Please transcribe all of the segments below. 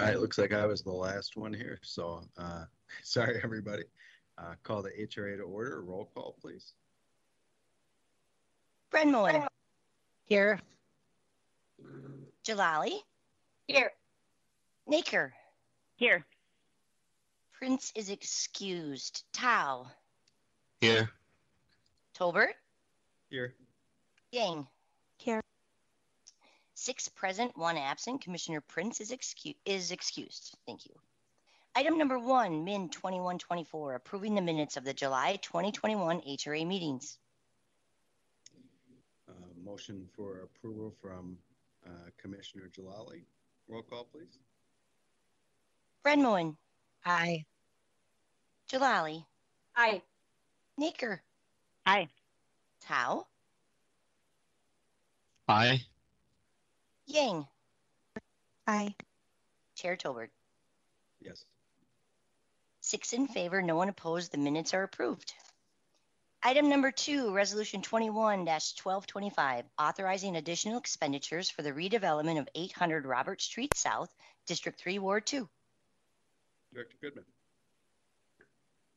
All right, looks like I was the last one here, so sorry, everybody. Call the HRA to order. Roll call, please. Brenmoen. Here. Jalali. Here. Naker. Here. Prince is excused. Tao. Here. Tolbert. Here. Yang. Here. 6 present, 1 absent. Commissioner Prince is excused. Thank you. Item number 1, Min 2124, approving the minutes of the July 2021 HRA meetings. Motion for approval from Commissioner Jalali. Roll call, please. Brenmoen. Aye. Jalali. Aye. Naker. Aye. Tao. Aye. Yang. Aye. Chair Tolbert. Yes. 6 in favor, no one opposed. The minutes are approved. Item number 2, Resolution 21-1225, authorizing additional expenditures for the redevelopment of 800 Robert Street South, District 3, Ward 2. Director Goodman.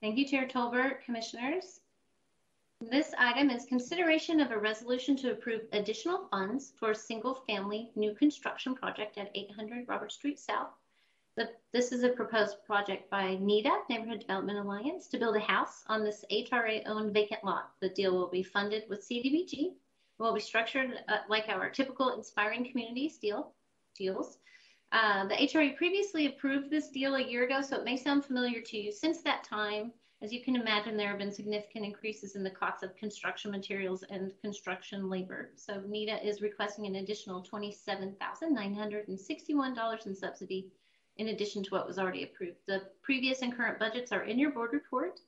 Thank you, Chair Tolbert, Commissioners. This item is consideration of a resolution to approve additional funds for a single-family new construction project at 800 Robert Street South. This is a proposed project by NEDA, Neighborhood Development Alliance, to build a house on this HRA-owned vacant lot. The deal will be funded with CDBG. It will be structured like our typical Inspiring Communities deals. The HRA previously approved this deal a year ago, so it may sound familiar to you. Since that time, as you can imagine, there have been significant increases in the cost of construction materials and construction labor. So NEDA is requesting an additional $27,961 in subsidy in addition to what was already approved. The previous and current budgets are in your board report.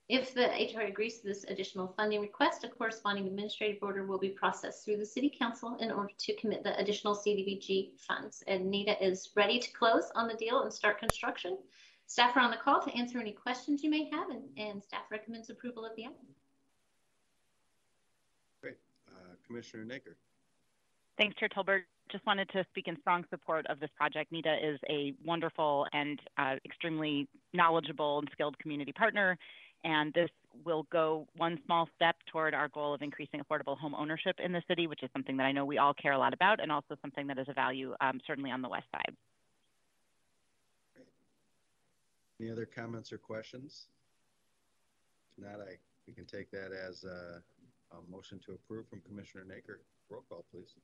If the HRA agrees to this additional funding request, a corresponding administrative order will be processed through the City Council in order to commit the additional CDBG funds. And NEDA is ready to close on the deal and start construction. Staff are on the call to answer any questions you may have, and staff recommends approval of the item. Great. Commissioner Naker. Thanks, Chair Tolbert. Just wanted to speak in strong support of this project. NEDA is a wonderful and extremely knowledgeable and skilled community partner, and this will go one small step toward our goal of increasing affordable home ownership in the city, which is something that I know we all care a lot about, and also something that is a value certainly on the west side. Any other comments or questions? If not, we can take that as a motion to approve from Commissioner Naker. Roll call, please.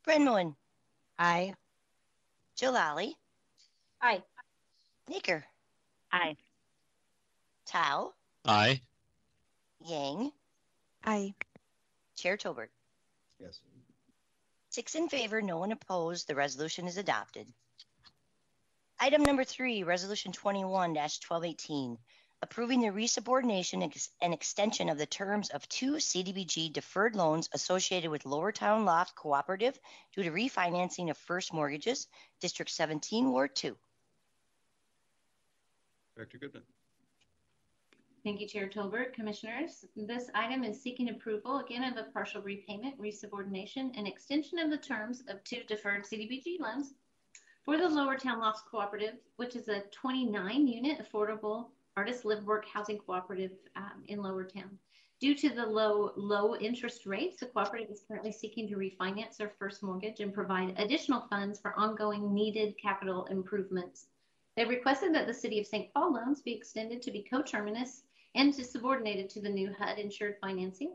Brenmoen. Aye. Jalali. Aye. Naker. Aye. Tao. Aye. Yang. Aye. Chair Tolbert. Yes. 6 in favor, no one opposed. The resolution is adopted. Item number 3, Resolution 21-1218, approving the resubordination and extension of the terms of 2 CDBG deferred loans associated with Lower Town Loft Cooperative due to refinancing of first mortgages, District 17, Ward 2. Director Goodman. Thank you, Chair Tolbert, Commissioners. This item is seeking approval, again, of a partial repayment, resubordination, and extension of the terms of 2 deferred CDBG loans for the Lower Town Lofts Cooperative, which is a 29-unit affordable artist live-work housing cooperative in Lower Town. Due to the low interest rates, the cooperative is currently seeking to refinance their first mortgage and provide additional funds for ongoing needed capital improvements They requested that the City of St. Paul loans be extended to be coterminous and to subordinated to the new HUD insured financing.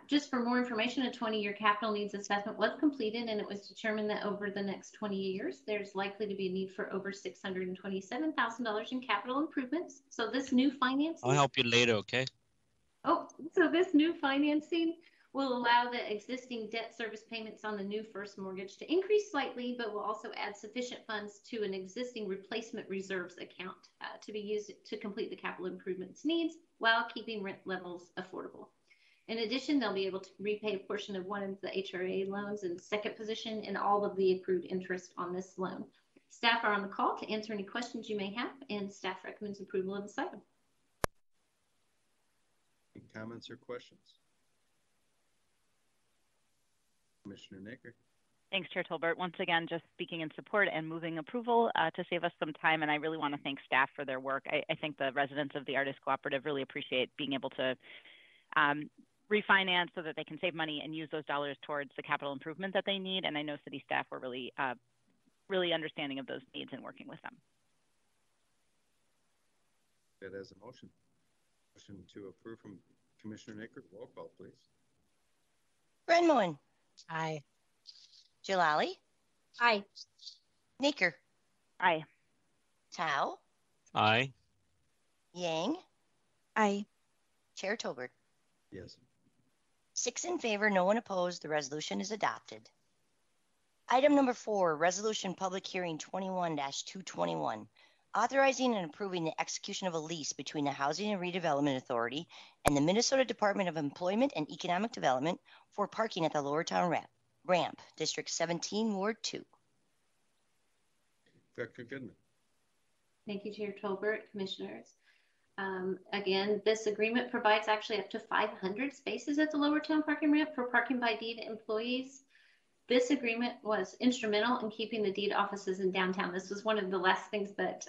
Just for more information, a 20-year capital needs assessment was completed, and it was determined that over the next 20 years, there's likely to be a need for over $627,000 in capital improvements. So this new financing... I'll help you later, okay? So this new financing will allow the existing debt service payments on the new first mortgage to increase slightly, but will also add sufficient funds to an existing replacement reserves account to be used to complete the capital improvements needs while keeping rent levels affordable. In addition, they'll be able to repay a portion of one of the HRA loans in second position and all of the accrued interest on this loan. Staff are on the call to answer any questions you may have, and staff recommends approval of this item. Any comments or questions? Commissioner Naker. Thanks, Chair Tolbert. Once again, just speaking in support and moving approval to save us some time. And I really want to thank staff for their work. I think the residents of the Artist Cooperative really appreciate being able to refinance so that they can save money and use those dollars towards the capital improvement that they need. And I know city staff were really, really understanding of those needs and working with them. That as a motion. Motion to approve from Commissioner Naker. Roll call, please. Renmoen. Aye. Jalali. Aye. Naker. Aye. Tao. Aye. Yang. Aye. Chair Tolbert. Yes. 6 in favor, no one opposed. The resolution is adopted. Item number 4, Resolution Public Hearing 21-221, authorizing and approving the execution of a lease between the Housing and Redevelopment Authority and the Minnesota Department of Employment and Economic Development for parking at the Lower Town Ramp, District 17, Ward 2. Director Goodman. Thank you, Chair Tolbert, Commissioners. Again, this agreement provides actually up to 500 spaces at the Lower Town Parking Ramp for parking by deed employees. This agreement was instrumental in keeping the deed offices in downtown. This was one of the last things that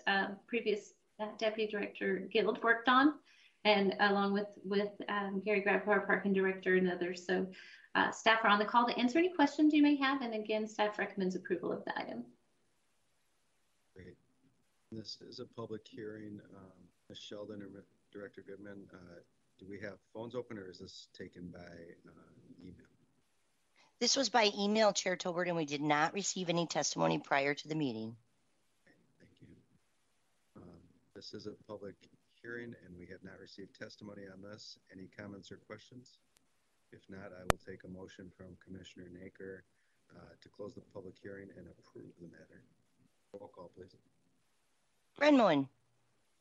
previous Deputy Director Guild worked on, and along with Gary Grab, our parking director, and others. So staff are on the call to answer any questions you may have, and again, staff recommends approval of the item. Great. This is a public hearing. Ms. Sheldon and Director Goodman, do we have phones open, or is this taken by email? This was by email, Chair Tolbert, and we did not receive any testimony prior to the meeting. Okay, thank you. This is a public hearing, and we have not received testimony on this. Any comments or questions? If not, I will take a motion from Commissioner Naker to close the public hearing and approve the matter. Roll call, please. Renmoen.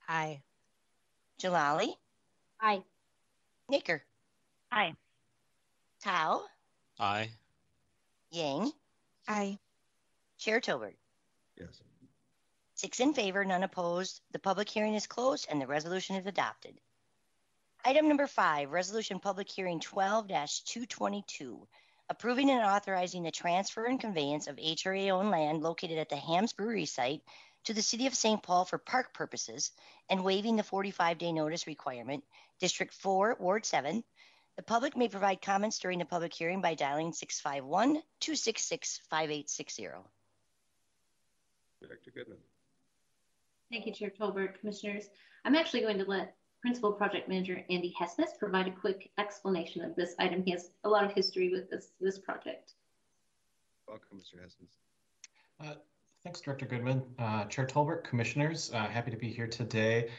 Aye. Jalali. Aye. Naker. Aye. Tao. Aye. Yang. Aye. Chair Tolbert. Yes. 6 in favor, none opposed. The public hearing is closed and the resolution is adopted. Item number 5, Resolution Public Hearing 12-222, approving and authorizing the transfer and conveyance of HRA-owned land located at the Hams Brewery site to the City of St. Paul for park purposes and waiving the 45-day notice requirement, District 4, Ward 7. The public may provide comments during the public hearing by dialing 651-266-5860. Director Goodman. Thank you, Chair Tolbert, Commissioners. I'm actually going to let Principal Project Manager Andy Hessness provide a quick explanation of this item. He has a lot of history with this project. Welcome, Mr. Hessness. Thanks, Director Goodman. Chair Tolbert, Commissioners, happy to be here today.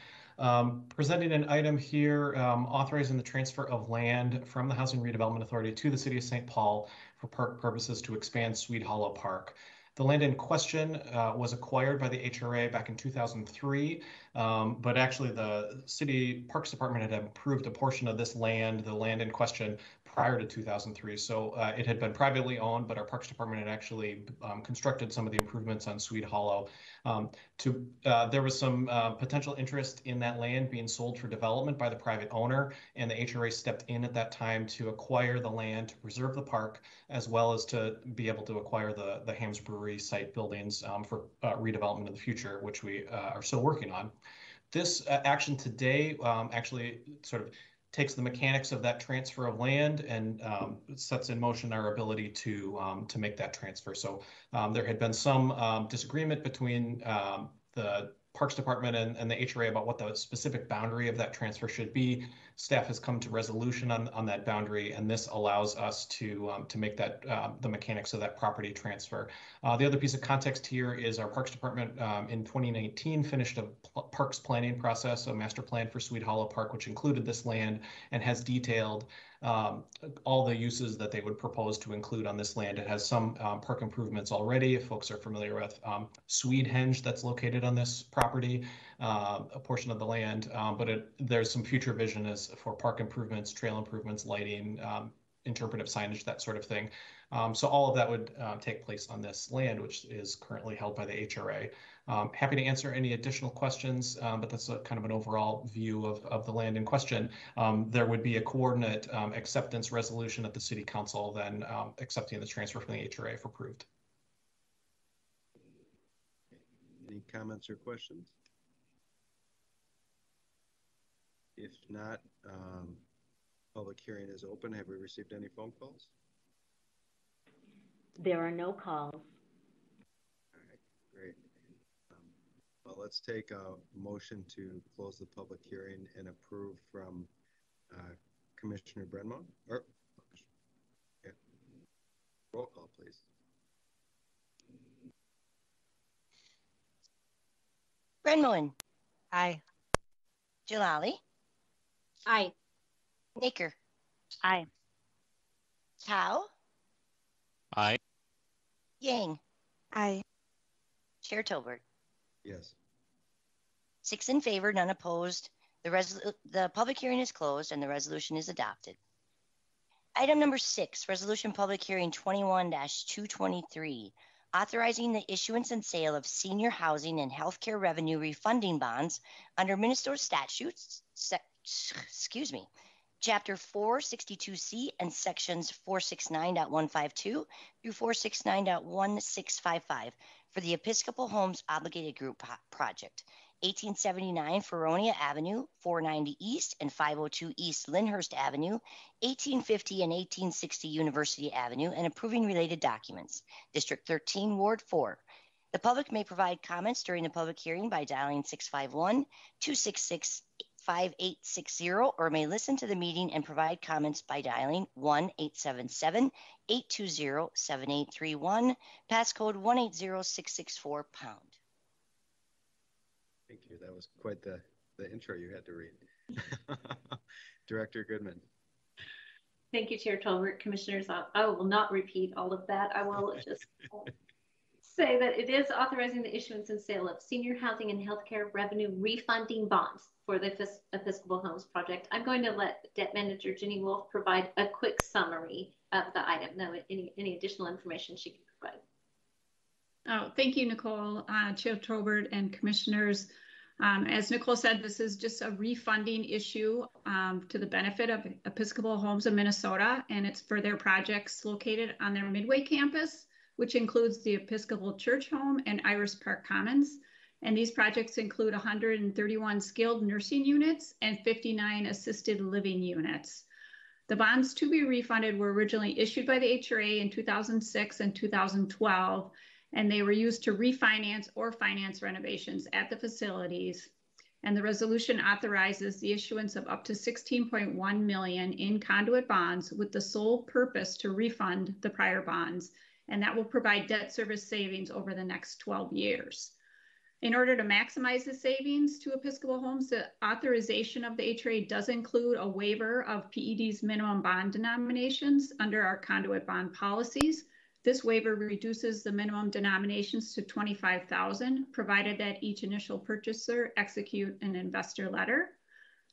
Presenting an item here authorizing the transfer of land from the Housing Redevelopment Authority to the City of St. Paul for park purposes to expand Sweet Hollow Park. The land in question was acquired by the HRA back in 2003, but actually the City Parks Department had approved a portion of this land, the land in question, prior to 2003. So it had been privately owned, but our Parks Department had actually constructed some of the improvements on Sweet Hollow. There was some potential interest in that land being sold for development by the private owner, and the HRA stepped in at that time to acquire the land to preserve the park, as well as to be able to acquire the Hams Brewery site buildings for redevelopment in the future, which we are still working on. This action today actually sort of takes the mechanics of that transfer of land and sets in motion our ability to make that transfer. So there had been some disagreement between the Parks Department and the HRA about what the specific boundary of that transfer should be. Staff has come to resolution on that boundary, and this allows us to make that the mechanics of that property transfer. The other piece of context here is our Parks Department in 2019 finished a parks planning process, a master plan for Sweet Hollow Park, which included this land and has detailed all the uses that they would propose to include on this land. It has some park improvements already, if folks are familiar with Swedehenge that's located on this property, a portion of the land, but there's some future vision as for park improvements, trail improvements, lighting, interpretive signage, that sort of thing. So all of that would take place on this land, which is currently held by the HRA. Happy to answer any additional questions, but that's a kind of an overall view of the land in question. There would be a coordinate acceptance resolution at the City Council, then accepting the transfer from the HRA if approved. Any comments or questions? If not, public hearing is open. Have we received any phone calls? There are no calls. All right, great. Well, let's take a motion to close the public hearing and approve from Commissioner Brenmo. Yeah. Roll call, please. Brenmoen, Aye. Jalali, Aye. Naker, Aye. Tao, Aye. Yang, Aye. Chair Tolbert. Yes. 6 in favor, none opposed. The public hearing is closed and the resolution is adopted. Item number 6, resolution public hearing 21-223, authorizing the issuance and sale of senior housing and healthcare revenue refunding bonds under Minnesota statutes, Chapter 462C and Sections 469.152 through 469.1655 for the Episcopal Homes Obligated Group Project, 1879 Feronia Avenue, 490 East and 502 East Lyndhurst Avenue, 1850 and 1860 University Avenue, and approving related documents. District 13, Ward 4. The public may provide comments during the public hearing by dialing 651-266-5860 or may listen to the meeting and provide comments by dialing 1-877-820-7831, passcode 180664#. Thank you. That was quite the intro you had to read. Director Goodman. Thank you, Chair Tolbert. Commissioners, I will not repeat all of that. I will just say that it is authorizing the issuance and sale of senior housing and healthcare revenue refunding bonds for the Episcopal Homes Project. I'm going to let Debt Manager Ginny Wolf provide a quick summary of the item. No, any additional information she can provide. Oh, thank you, Nicole, Chair Tolbert and Commissioners. As Nicole said, this is just a refunding issue to the benefit of Episcopal Homes of Minnesota, and it's for their projects located on their Midway campus, which includes the Episcopal Church Home and Iris Park Commons. And these projects include 131 skilled nursing units and 59 assisted living units. The bonds to be refunded were originally issued by the HRA in 2006 and 2012, and they were used to refinance or finance renovations at the facilities. And the resolution authorizes the issuance of up to $16.1 million in conduit bonds with the sole purpose to refund the prior bonds, and that will provide debt service savings over the next 12 years. In order to maximize the savings to Episcopal Homes, the authorization of the HRA does include a waiver of PED's minimum bond denominations under our conduit bond policies. This waiver reduces the minimum denominations to $25,000, provided that each initial purchaser execute an investor letter.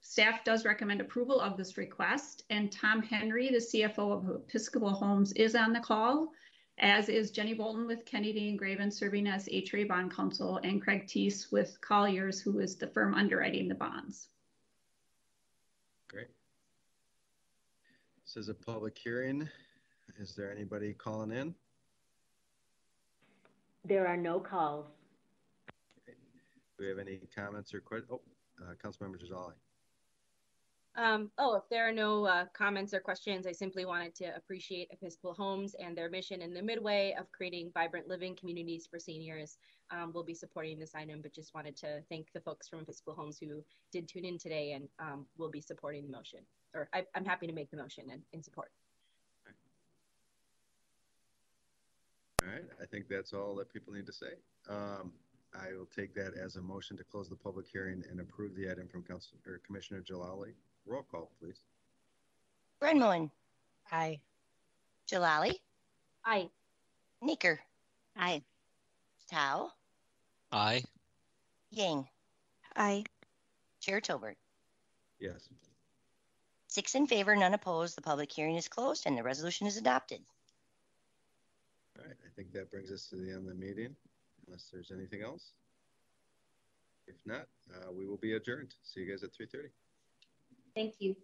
Staff does recommend approval of this request, and Tom Henry, the CFO of Episcopal Homes, is on the call, as is Jenny Bolton with Kennedy and Graven serving as HRA Bond Counsel, and Craig Teese with Colliers, who is the firm underwriting the bonds. Great. This is a public hearing. Is there anybody calling in? There are no calls. Okay. Do we have any comments or questions? Oh, Councilmember Gisali. If there are no comments or questions, I simply wanted to appreciate Episcopal Homes and their mission in the Midway of creating vibrant living communities for seniors. We'll be supporting this item, but just wanted to thank the folks from Episcopal Homes who did tune in today and will be supporting the motion. Or I'm happy to make the motion and in support. All right, I think that's all that people need to say. I will take that as a motion to close the public hearing and approve the item from Commissioner Jalali. Roll call, please. Brenmoen. Aye. Jalali. Aye. Nicker. Aye. Tao. Aye. Yang. Aye. Chair Tolbert. Yes. 6 in favor, none opposed. The public hearing is closed and the resolution is adopted. All right, I think that brings us to the end of the meeting, unless there's anything else. If not, we will be adjourned. See you guys at 3:30. Thank you.